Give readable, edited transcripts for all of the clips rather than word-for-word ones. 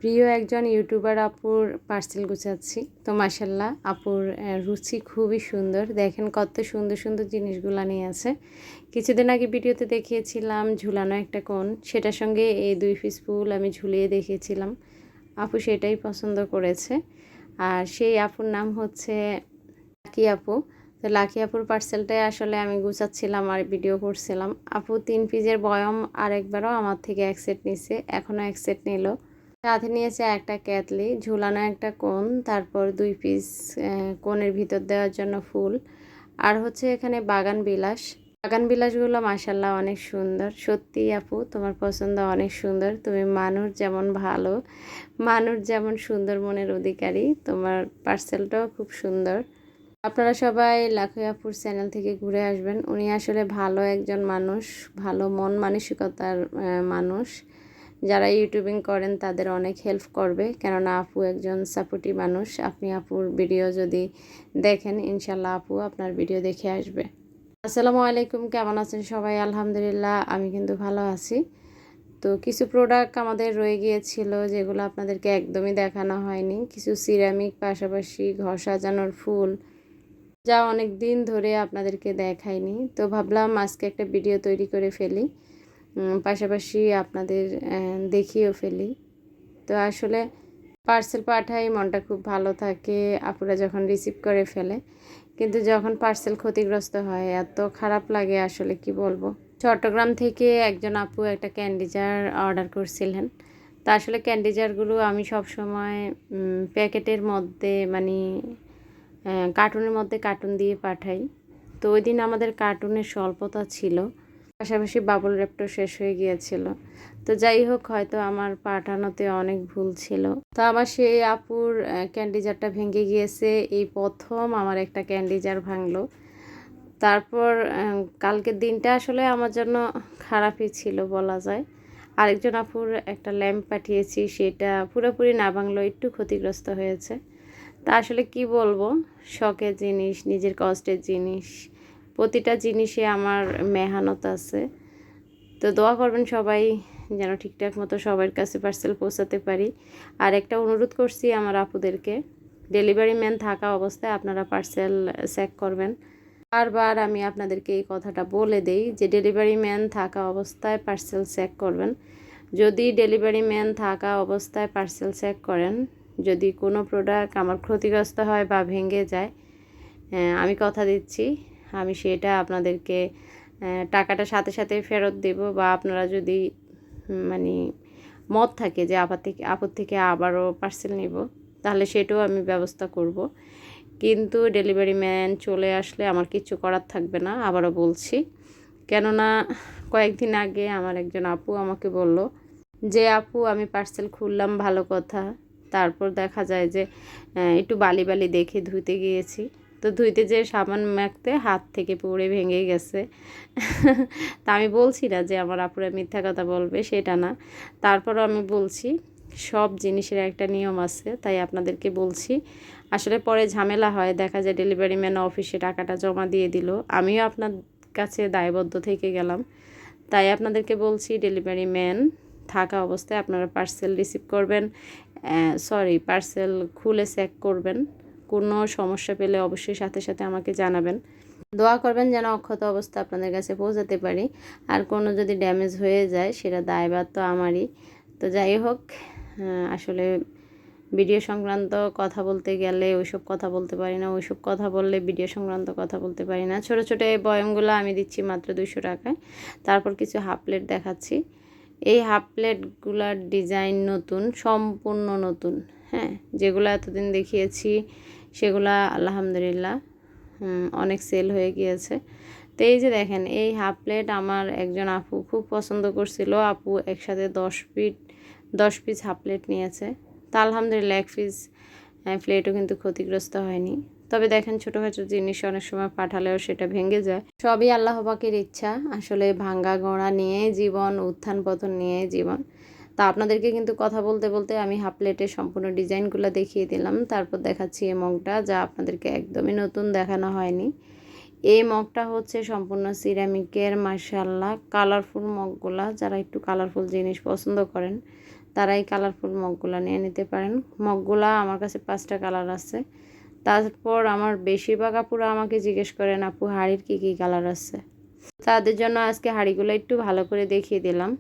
প্রিয় একজন ইউটিউবার আপুর পার্সেল গুছাচ্ছি। তো মাশাল্লাহ আপুর রুচি খুবই সুন্দর। দেখেন কত সুন্দর সুন্দর জিনিসগুলো নিয়ে আছে। কিছুদিন আগে ভিডিওতে দেখিয়েছিলাম ঝুলানো একটা কোণ, সেটার সঙ্গে এই 2 পিস ফুল আমি ঝুলিয়ে দেখিয়েছিলাম। আপু সেটাই পছন্দ করেছে। আর সেই আপুর নাম হচ্ছে লাকি আপু। তো লাকি আপুর পার্সেলটাই আসলে আমি গুছাচ্ছিলাম আর ভিডিও করছিলাম। আপু 3 পিসের বয়ম আরেকবারও আমার থেকে এক সেট নিছে, এখনও এক সেট নিল। সাথে নিয়েছে একটা ক্যাটলি, ঝুলানো একটা কোণ, তারপর 2 পিস কোণের ভিতর দেওয়ার জন্য ফুল, আর হচ্ছে এখানে বাগান বিলাস। বাগান বিলাসগুলো মাশাল্লাহ অনেক সুন্দর। সত্যি আপু তোমার পছন্দ অনেক সুন্দর। তুমি মানুষ যেমন ভালো, মানুষ যেমন সুন্দর মনের অধিকারী, তোমার পার্সেলটাও খুব সুন্দর। আপনারা সবাই লাকি আপুর চ্যানেল থেকে ঘুরে আসবেন। উনি আসলে ভালো একজন মানুষ, ভালো মন মানসিকতার মানুষ। যারা ইউটিউবিং করেন তাদের অনেক হেল্প করবে, কেননা আপু একজন সাপোর্টিভ মানুষ। আপনি আপুর ভিডিও যদি দেখেন, ইনশাল্লাহ আপু আপনার ভিডিও দেখে আসবে। আসসালামু আলাইকুম, কেমন আছেন সবাই? আলহামদুলিল্লাহ আমি কিন্তু ভালো আছি। তো কিছু প্রোডাক্ট আমাদের রয়ে গিয়েছিল যেগুলো আপনাদেরকে একদমই দেখানো হয়নি। কিছু সিরামিক, পাশাপাশি ঘর সাজানোর ফুল, যা অনেক দিন ধরে আপনাদেরকে দেখাইনি। তো ভাবলাম আজকে একটা ভিডিও তৈরি করে ফেলি, পাশাপাশি আপনাদের দেখিয়েও ফেলি। তো আসলে পার্সেল পাঠাই মনটা খুব ভালো থাকে আপুরা যখন রিসিভ করে ফেলে, কিন্তু যখন পার্সেল ক্ষতিগ্রস্ত হয় এত খারাপ লাগে, আসলে কি বলবো। চট্টগ্রাম থেকে একজন আপু একটা ক্যান্ডি জার অর্ডার করছিলেন। তা আসলে ক্যান্ডি জারগুলো আমি সব সময় প্যাকেটের মধ্যে মানে কার্টুনের মধ্যে কার্টুন দিয়ে পাঠাই। তো ওই দিন আমাদের কার্টুনের স্বল্পতা ছিল, পাশাপাশি বাবল র্যাপটাও শেষ হয়ে গিয়েছিল। তো যাই হোক, হয়তো আমার পাঠানোতে অনেক ভুল ছিল। তো আমার সেই আপুর ক্যান্ডি জারটা ভেঙে গিয়েছে। এই প্রথম আমার একটা ক্যান্ডি জার ভাঙলো। তারপর কালকের দিনটা আসলে আমার জন্য খারাপই ছিল বলা যায়। আরেকজন আপুর একটা ল্যাম্প পাঠিয়েছি, সেটা পুরোপুরি না ভাঙলো, একটু ক্ষতিগ্রস্ত হয়েছে। তা আসলে কি বলবো, শখের জিনিস, নিজের কষ্টের জিনিস, প্রতিটা জিনিসে আমার মেহনত আছে। তো দোয়া করবেন সবাই যেন ঠিকঠাক মতো সবার কাছে পার্সেল পৌঁছাতে পারি। আর একটা অনুরোধ করছি আমার আপুদেরকে, ডেলিভারি ম্যান থাকা অবস্থায় আপনারা পার্সেল চেক করবেন। বারবার আমি আপনাদেরকে এই কথাটা বলে দেই যে ডেলিভারি ম্যান থাকা অবস্থায় পার্সেল চেক করবেন। যদি ডেলিভারি ম্যান থাকা অবস্থায় পার্সেল চেক করেন, যদি কোনো প্রোডাক্ট আমার ক্ষতিগ্রস্ত হয় বা ভেঙে যায়, আমি কথা দিচ্ছি আমি সেটা আপনাদেরকে টাকাটা সাথে সাথে ফেরত দেব। বা আপনারা যদি মানে মত থাকে যে আপুর থেকে আবারও পার্সেল নেব, তাহলে সেটাও আমি ব্যবস্থা করব। কিন্তু ডেলিভারি ম্যান চলে আসলে আমার কিছু করার থাকবে না, আবারও বলছি। কেননা কয়েকদিন আগে আমার একজন আপু আমাকে বলল যে আপু আমি পার্সেল খুললাম ভালো কথা, তারপর দেখা যায় যে একটু বালি বালি দেখে ধুইতে গিয়েছি, তো ধুইতে যেয়ে সাবান মাখতে হাত থেকে পড়ে ভেঙে গেছে। তা আমি বলছি না যে আমার আপুরা মিথ্যা কথা বলবে, সেটা না। তারপরও আমি বলছি সব জিনিসের একটা নিয়ম আছে, তাই আপনাদেরকে বলছি। আসলে পরে ঝামেলা হয়, দেখা যায় ডেলিভারি ম্যান অফিসে টাকাটা জমা দিয়ে দিল, আমিও আপনার কাছে দায়বদ্ধ থেকে গেলাম। তাই আপনাদেরকে বলছি ডেলিভারি ম্যান থাকা অবস্থায় আপনারা পার্সেল রিসিভ করবেন, পার্সেল খুলে চেক করবেন। কোনো সমস্যা পেলে অবশ্যই সাথে সাথে আমাকে জানাবেন। দোয়া করবেন যেন অক্ষত অবস্থা আপনাদের কাছে পৌঁছাতে পারি। আর কোনো যদি ড্যামেজ হয়ে যায় সেটা দায়ভার তো আমারই। তো যাই হোক, আসলে ভিডিও সংক্রান্ত কথা বলতে গেলে ওইসব কথা বলতে পারি না, ওইসব কথা বললে ভিডিও সংক্রান্ত কথা বলতে পারি না। ছোটো ছোটো এই বয়ামগুলো আমি দিচ্ছি মাত্র 200 টাকায়। তারপর কিছু হাফ প্লেট দেখাচ্ছি। এই হাফ প্লেটগুলার ডিজাইন নতুন, সম্পূর্ণ নতুন। হ্যাঁ, যেগুলো এতদিন দেখিয়েছি সেগুলা আলহামদুলিল্লাহ অনেক সেল হয়ে গিয়েছে। তো এই যে দেখেন, এই হাফ প্লেট আমার একজন আপু খুব পছন্দ করছিল। আপু একসাথে 10 পিস হাফ প্লেট নিয়েছে। তা আলহামদুলিল্লাহ 1 পিস প্লেটও কিন্তু ক্ষতিগ্রস্ত হয়নি। তবে দেখেন ছোটোখাটো জিনিস অনেক সময় পাঠালেও সেটা ভেঙে যায়। সবই আল্লাহ পাকের ইচ্ছা। আসলে ভাঙ্গা গড়া নিয়ে জীবন, উত্থান পতন নিয়ে জীবন। তা আপনাদেরকে কিন্তু কথা বলতে বলতে আমি হাফ প্লেটের সম্পূর্ণ ডিজাইনগুলো দেখিয়ে দিলাম। তারপর দেখাচ্ছি এই মগটা, যা আপনাদেরকে একদমই নতুন দেখানো হয়নি। এই মগটা হচ্ছে সম্পূর্ণ সিরামিকের, মাশাআল্লাহ কালারফুল মগগুলা। যারা একটু কালারফুল জিনিস পছন্দ করেন তারা এই কালারফুল মগগুলো নিয়ে নিতে পারেন। মগগুলা আমার কাছে 5টা কালার আছে। তারপর আমার বেশিরভাগ আপুরা আমাকে জিজ্ঞেস করেন আপু হাড়ির কী কী কালার আছে। তাদের জন্য আজকে হাঁড়িগুলো একটু ভালো করে দেখিয়ে দিলাম।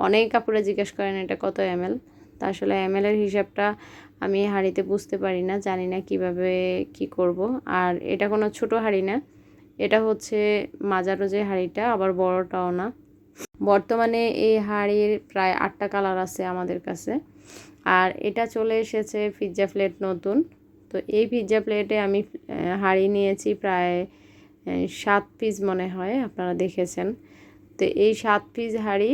অনেক আপুরা জিজ্ঞেস করেন এটা কত ml। তা আসলে ml-এর হিসাবটা আমি হাঁড়িতে বুঝতে পারি না, জানি না কিভাবে কি করব। আর এটা কোনো ছোট হাঁড়ি না, এটা হচ্ছে মাঝারো যে হাঁড়িটা, আবার বড়টাও না। বর্তমানে এই হাঁড়ির প্রায় 8টা কালার আছে আমাদের কাছে। আর এটা চলে এসেছে পিৎজা প্লেট নতুন। তো এই পিৎজা প্লেটে আমি হাঁড়ি নিয়েছি প্রায় 7 পিস মনে হয়, আপনারা দেখেছেন। তো এই 7 পিস হাঁড়ি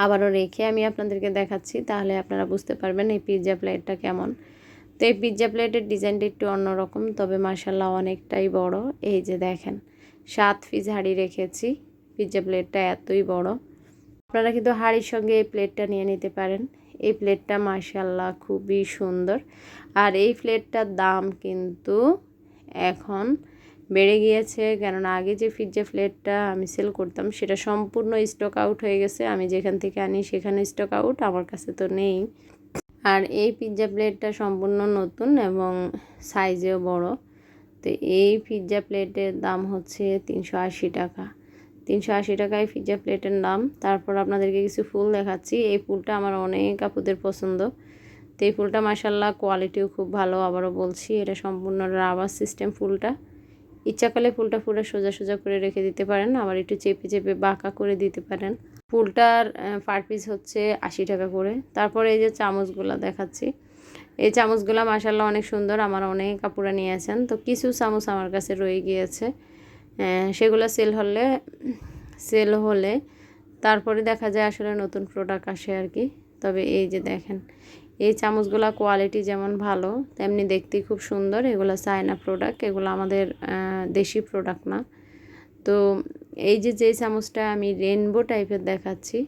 আবারও রেখে আমি আপনাদেরকে দেখাচ্ছি, তাহলে আপনারা বুঝতে পারবেন এই পিৎজা প্লেটটা কেমন। তো এই পিৎজা প্লেটের ডিজাইনটা একটু অন্যরকম, তবে মাশাআল্লাহ অনেকটাই বড়। এই যে দেখেন 7 পিস হাঁড়ি রেখেছি, পিৎজা প্লেটটা এতই বড়। আপনারা কিন্তু হাঁড়ির সঙ্গে এই প্লেটটা নিয়ে নিতে পারেন। এই প্লেটটা মাশাআল্লাহ খুবই সুন্দর। আর এই প্লেটটার দাম কিন্তু এখন বেড়ে গিয়েছে, কেননা আগে যে পিৎজা প্লেটটা আমি সেল করতাম সেটা সম্পূর্ণ স্টক আউট হয়ে গেছে। আমি যেখান থেকে আনি সেখানে স্টক আউট, আমার কাছে তো নেই। আর এই পিৎজা প্লেটটা সম্পূর্ণ নতুন এবং সাইজেও বড়। তো এই পিৎজা প্লেটের দাম হচ্ছে 380 টাকা। 380 টাকায় পিৎজা প্লেটের দাম। তারপর আপনাদেরকে কিছু ফুল দেখাচ্ছি। এই ফুলটা আমার অনেক আপুদের পছন্দ। তো এই ফুলটা মাশাআল্লাহ কোয়ালিটিও খুব ভালো। আবারও বলছি, এটা সম্পূর্ণ রাবার সিস্টেম ফুলটা। ইচ্ছা করলে ফুলটা পুরো সোজা সোজা করে রেখে দিতে পারেন, আবার একটু চেপে চেপে বাঁকা করে দিতে পারেন। ফুলটার পার পিস হচ্ছে 80 টাকা করে। তারপরে এই যে চামচগুলো দেখাচ্ছি, এই চামচগুলো মাশাআল্লাহ অনেক সুন্দর, আমার অনেক আপুরা নিয়েছেন। তো কিছু চামচ আমার কাছে রয়ে গিয়েছে, সেগুলো সেল হলে তারপরে দেখা যায় আসলে নতুন প্রোডাক্ট আসে আর কি। তবে এই যে দেখেন এই চামচগুলা কোয়ালিটি যেমন ভালো তেমনি দেখতে খুব সুন্দর। এগুলো চায়না প্রোডাক্ট, এগুলো আমাদের দেশি প্রোডাক্ট না। তো এই যে চামচটা আমি রেনবো টাইপের দেখাচ্ছি,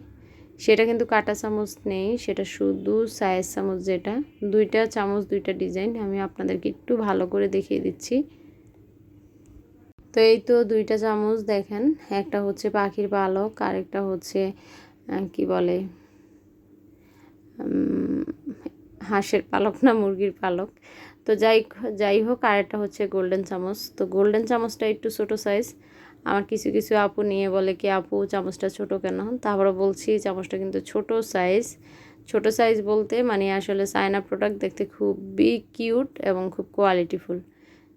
সেটা কিন্তু কাটা চামচ নেই, সেটা শুধু সাইজ চামচ, যেটা 2টা চামচ 2টা ডিজাইন। আমি আপনাদেরকে একটু ভালো করে দেখিয়ে দিচ্ছি। তো এই তো 2টা চামচ দেখেন, একটা হচ্ছে পাখির পালক, আরেকটা হচ্ছে কি বলে হাঁসের পালক না মুরগির পালক। তো যাই হোক, আরেকটা হচ্ছে গোল্ডেন চামচ। তো গোল্ডেন চামচটা একটু ছোট সাইজ। আমার কিছু কিছু আপু নিয়ে বলে কি আপু চামচটা ছোট কেন, তারপরে বলছি চামচটা কিন্তু ছোট সাইজ। ছোট সাইজ বলতে মানে আসলে চায়না প্রোডাক্ট, দেখতে খুবই কিউট এবং খুব কোয়ালিটিফুল।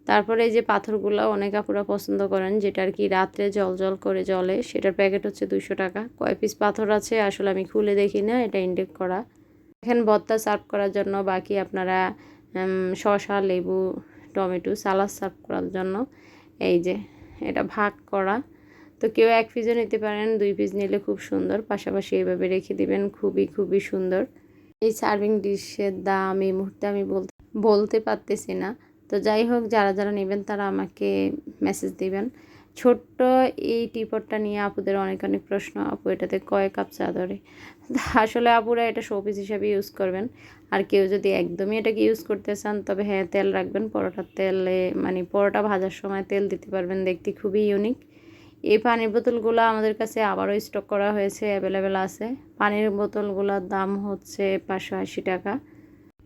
তারপরে এই যে পাথরগুলো অনেক আপুরা পছন্দ করেন, যেটা আর কি রাত্রে জল করে জ্বলে, সেটার প্যাকেট হচ্ছে 200 টাকা। কয় পিস পাথর আছে আসলে আমি খুলে দেখি না, এটা ইনটেক করা। এখানে ভর্তা সার্ভ করার জন্য, বাকি আপনারা শসা, লেবু, টমেটো সালাদ সার্ভ করার জন্য। এই যে এটা ভাগ করা। তো কেউ 1 পিসও নিতে পারেন, 2 পিস নিলে খুব সুন্দর, পাশাপাশি এইভাবে রেখে দিবেন, খুবই সুন্দর। এই সার্ভিং ডিশের দাম এই মুহূর্তে আমি বলতে পারতেছি না। তো যাই হোক, যারা নেবেন তারা আমাকে মেসেজ দিবেন। ছোট্ট এই টিপটটা নিয়ে আপুদের অনেক প্রশ্ন, আপু এটাতে কয় কাপ চা ধরে। আসলে আপুরা এটা শোপিস হিসাবে ইউজ করবেন। আর কেউ যদি একদমই এটাকে ইউজ করতে চান, তবে হ্যাঁ তেল রাখবেন, পরোটার তেলে মানে পরোটা ভাজার সময় তেল দিতে পারবেন, দেখতে খুবই ইউনিক। এই পানির বোতলগুলো আমাদের কাছে আবারও স্টক করা হয়েছে, অ্যাভেলেবেল আছে। পানির বোতলগুলোর দাম হচ্ছে 580 টাকা।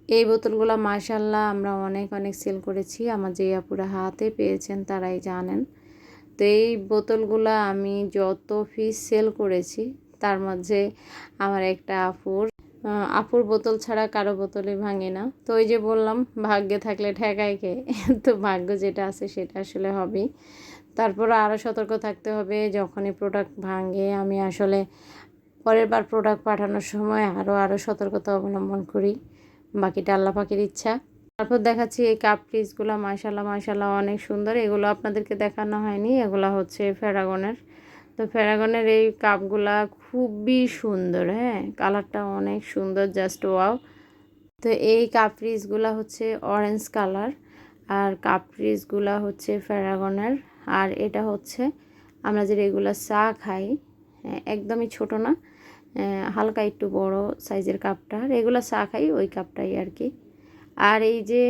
এই বোতলগুলো মাশাআল্লাহ আমরা অনেক সেল করেছি, আমার যে আপুরা হাতে পেয়েছেন তারাই জানেন। তো এই বোতলগুলো আমি যত পিস সেল করেছি তার মধ্যে আমার একটা আপুর বোতল ছাড়া কারো বোতলই ভাঙে না। তো ওই যে বললাম ভাগ্যে থাকলে ঠেকায় কে, তো ভাগ্য যেটা আছে সেটা আসলে হবেই। তারপর আরও সতর্ক থাকতে হবে, যখনই প্রোডাক্ট ভাঙে আমি আসলে পরের বার প্রোডাক্ট পাঠানোর সময় আরও সতর্কতা অবলম্বন করি। বাকিটা আল্লাহ পাকের ইচ্ছা। তারপর দেখাচ্ছি এই কাপ পিসগুলো, মাশাআল্লাহ অনেক সুন্দর। এগুলো আপনাদেরকে দেখানো হয়নি, এগুলো হচ্ছে ফেরাগনের। তো ফেরাগনের এই কাপগুলা খুবই সুন্দর, হ্যাঁ কালারটা অনেক সুন্দর, জাস্ট ওয়াও। তো এই কাপ পিসগুলো হচ্ছে অরেঞ্জ কালার, আর কাপ পিসগুলো হচ্ছে ফেরাগনের। আর এটা হচ্ছে আমরা যে রেগুলার চা খাই, একদমই ছোট না, হালকা একটু বড় সাইজের কাপটা, রেগুলার চা খাই ওই কাপটাই আর কি। আর এই যে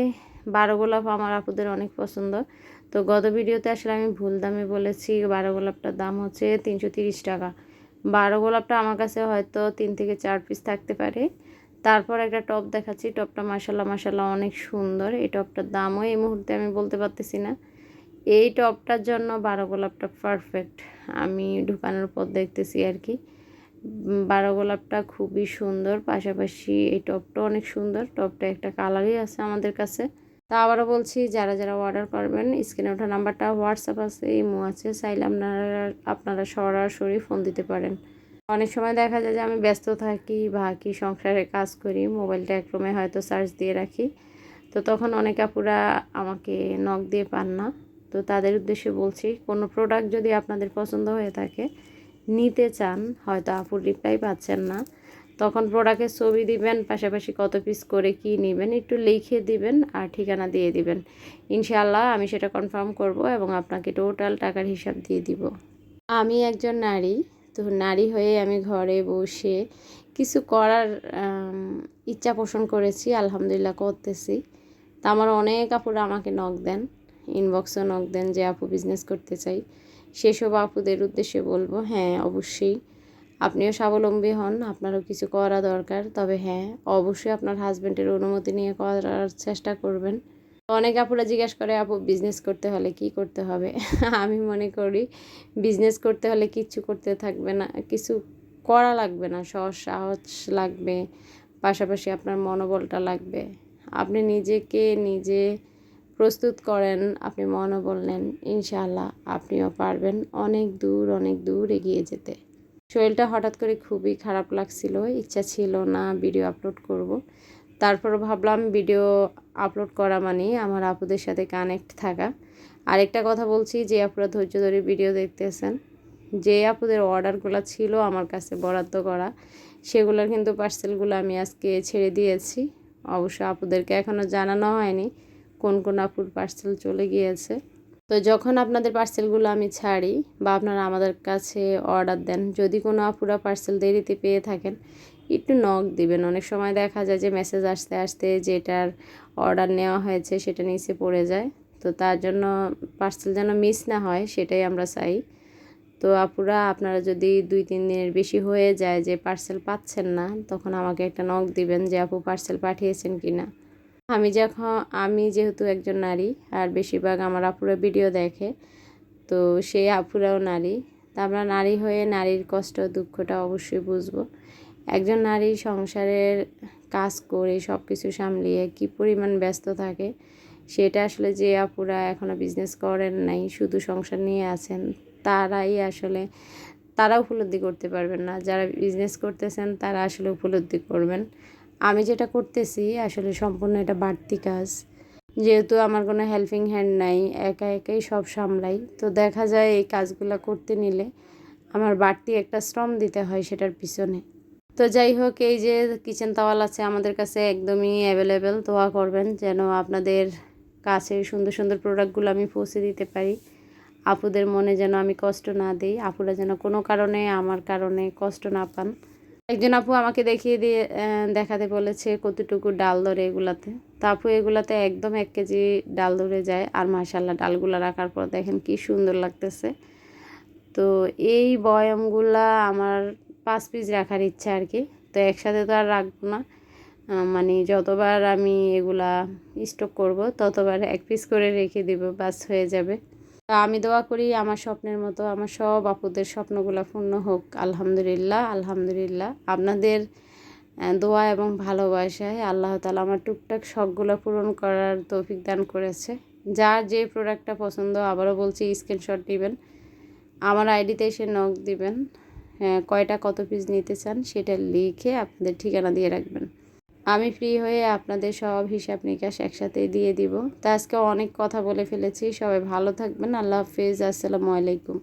12 গোলাপ আমার আপুদের অনেক পছন্দ। তো গত ভিডিওতে আসলে আমি ভুল দামে বলেছি, 12 গোলাপটার দাম হচ্ছে 330 টাকা। 12 গোলাপটা আমার কাছে হয়তো 3 থেকে 4 পিস থাকতে পারে। তারপর একটা টপ দেখাচ্ছি। টপটা মাশাল্লাহ অনেক সুন্দর। এই টপটার দামও এই মুহূর্তে আমি বলতে পারতেছি না। এই টপটার জন্য 12 গোলাপটা পারফেক্ট। আমি ঢুকানোর পর দেখতেছি আর কি। 12 গোলাপটা খুবই সুন্দর, পাশাপাশি এই টপটাও অনেক সুন্দর। টপটা একটা কালারই আছে আমাদের কাছে। তা আবারও বলছি, যারা অর্ডার করবেন, স্ক্রিনে ওঠা নাম্বারটা হোয়াটসঅ্যাপ আছে, ইমো আছে, চাইলে আপনারা সরাসরি ফোন দিতে পারেন। অনেক সময় দেখা যায় যে আমি ব্যস্ত থাকি বা কি সংসারে কাজ করি, মোবাইলটা এক রুমে হয়তো চার্জ দিয়ে রাখি, তো তখন অনেক আপুরা আমাকে নক দিয়ে পান না। তো তাদের উদ্দেশ্যে বলছি, কোনো প্রোডাক্ট যদি আপনাদের পছন্দ হয়ে থাকে, নিতে চান, হয়তো আপুর রিপ্লাই পাচ্ছেন না, তখন প্রোডাক্টের ছবি দিবেন, পাশাপাশি কত পিস করে কি নেবেন একটু লিখে দিবেন আর ঠিকানা দিয়ে দিবেন। ইনশাআল্লাহ আমি সেটা কনফার্ম করব এবং আপনাকে টোটাল টাকার হিসাব দিয়ে দিব। আমি একজন নারী, তো নারী হয়ে আমি ঘরে বসে কিছু করার ইচ্ছা পোষণ করেছি, আলহামদুলিল্লাহ করতেছি। তা আমার অনেক আপুরা আমাকে নক দেন, ইনবক্সও নক দেন যে আপু বিজনেস করতে চাই। সেসব আপুদের উদ্দেশ্যে বলবো, হ্যাঁ অবশ্যই আপনিও স্বাবলম্বী হন, আপনারও কিছু করা দরকার। তবে হ্যাঁ, অবশ্যই আপনার হাজব্যান্ডের অনুমতি নিয়ে করার চেষ্টা করবেন। অনেক আপুরা জিজ্ঞাসা করে, আপু বিজনেস করতে হলে কি করতে হবে? আমি মনে করি বিজনেস করতে হলে কিচ্ছু করতে থাকবে না, কিছু করা লাগবে না, সাহস লাগবে, পাশাপাশি আপনার মনোবলটা লাগবে। আপনি নিজে প্রস্তুত করেন, আপনি মনোবল নেন, ইনশাআল্লাহ আপনিও পারবেন অনেক দূর এগিয়ে যেতে। শরীরটা হঠাৎ করে খুবই খারাপ লাগছিল, ইচ্ছা ছিল না ভিডিও আপলোড করব। তারপর ভাবলাম ভিডিও আপলোড করা মানে আমার আপুদের সাথে কানেক্ট থাকা। আরেকটা কথা বলছি, যে আপুরা ধৈর্য ধরে ভিডিও দেখতেছেন, যে আপুদের অর্ডারগুলো ছিল আমার কাছে বরাদ্দ করা, সেগুলোর কিন্তু পার্সেলগুলো আমি আজকে ছেড়ে দিয়েছি। অবশ্য আপুদেরকে এখনও জানানো হয়নি কোন আপুর পার্সেল চলে গিয়েছে। তো যখন আপনাদের পার্সেলগুলো আমি ছাড়ি বা আপনারা আমাদের কাছে অর্ডার দেন, যদি কোনো আপুরা পার্সেল দেরিতে পেয়ে থাকেন, একটু নক দিবেন। অনেক সময় দেখা যায় যে মেসেজ আসতে যেটার অর্ডার নেওয়া হয়েছে সেটা নিচে পড়ে যায়। তো তার জন্য পার্সেল যেন মিস না হয়, সেটাই আমরা চাই। তো আপুরা, আপনারা যদি 2-3 দিনের বেশি হয়ে যায় যে পার্সেল পাচ্ছেন না, তখন আমাকে একটা নক দিবেন যে আপু পার্সেল পাঠিয়েছেন কি না। আমি যেহেতু একজন নারী, আর বেশিরভাগ আমার আপুরা ভিডিও দেখে, তো সেই আপুরাও নারী। তা আমরা নারী হয়ে নারীর কষ্ট দুঃখটা অবশ্যই বুঝবো। একজন নারী সংসারের কাজ করে সব কিছু সামলিয়ে কী পরিমাণ ব্যস্ত থাকে, সেটা আসলে যে আপুরা এখনও বিজনেস করেন নাই, শুধু সংসার নিয়ে আছেন, তারা উপলব্ধি করতে পারবেন না। যারা বিজনেস করতেছেন তারা আসলে উপলব্ধি করবেন। আমি যেটা করতেছি আসলে সম্পূর্ণ এটা বাড়তি কাজ, যেহেতু আমার কোনো হেল্পিং হ্যান্ড নাই, একাই সব সামলাই। তো দেখা যায় এই কাজগুলো করতে নিলে আমার বাড়তি একটা শ্রম দিতে হয় সেটার পিছনে। তো যাই হোক, এই যে কিচেন তাওয়াল আছে আমাদের কাছে একদমই অ্যাভেলেবেল। দোয়া করবেন যেন আপনাদের কাছে সুন্দর প্রোডাক্টগুলো আমি পৌঁছে দিতে পারি। আপুদের মনে যেন আমি কষ্ট না দিই, আপুরা যেন কোনো কারণে আমার কারণে কষ্ট না পান। একজন আপু আমাকে দেখাতে বলেছে কতটুকু ডাল ধরে এগুলাতে। তা আপু এগুলাতে একদম 1 কেজি ডাল ধরে যায়। আর মাশাআল্লাহ ডালগুলা রাখার পর দেখেন কি সুন্দর লাগতেছে। তো এই বয়ামগুলা আমার 5 পিস রাখার ইচ্ছা আর কি। তো একসাথে তো আর রাখবো না, মানে যতবার আমি এগুলা স্টক করব ততবার 1 পিস করে রেখে দিব, বাস হয়ে যাবে। আমি দোয়া করি আমার স্বপ্নের মতো আমার সব আপুদের স্বপ্নগুলো পূর্ণ হোক। আলহামদুলিল্লাহ আপনাদের দোয়া এবং ভালোবাসায় আল্লাহ তাআলা আমার টুকটাক শখগুলো পূরণ করার তৌফিক দান করেছে। যার যে প্রোডাক্টটা পছন্দ, আবারও বলছি, স্ক্রিনশট দিবেন, আমার আইডিতে এসে নক দিবেন, কয়টা কত পিস নিতে চান সেটা লিখে আপনাদের ঠিকানা দিয়ে রাখবেন। আমি ফ্রি হয়ে আপনাদের সব হিসাব নিকাশ একসাথে দিয়ে দিব। তো আজকে অনেক কথা বলে ফেলেছি, সবাই ভালো থাকবেন। আল্লাহ হাফেজ, আসসালামু আলাইকুম।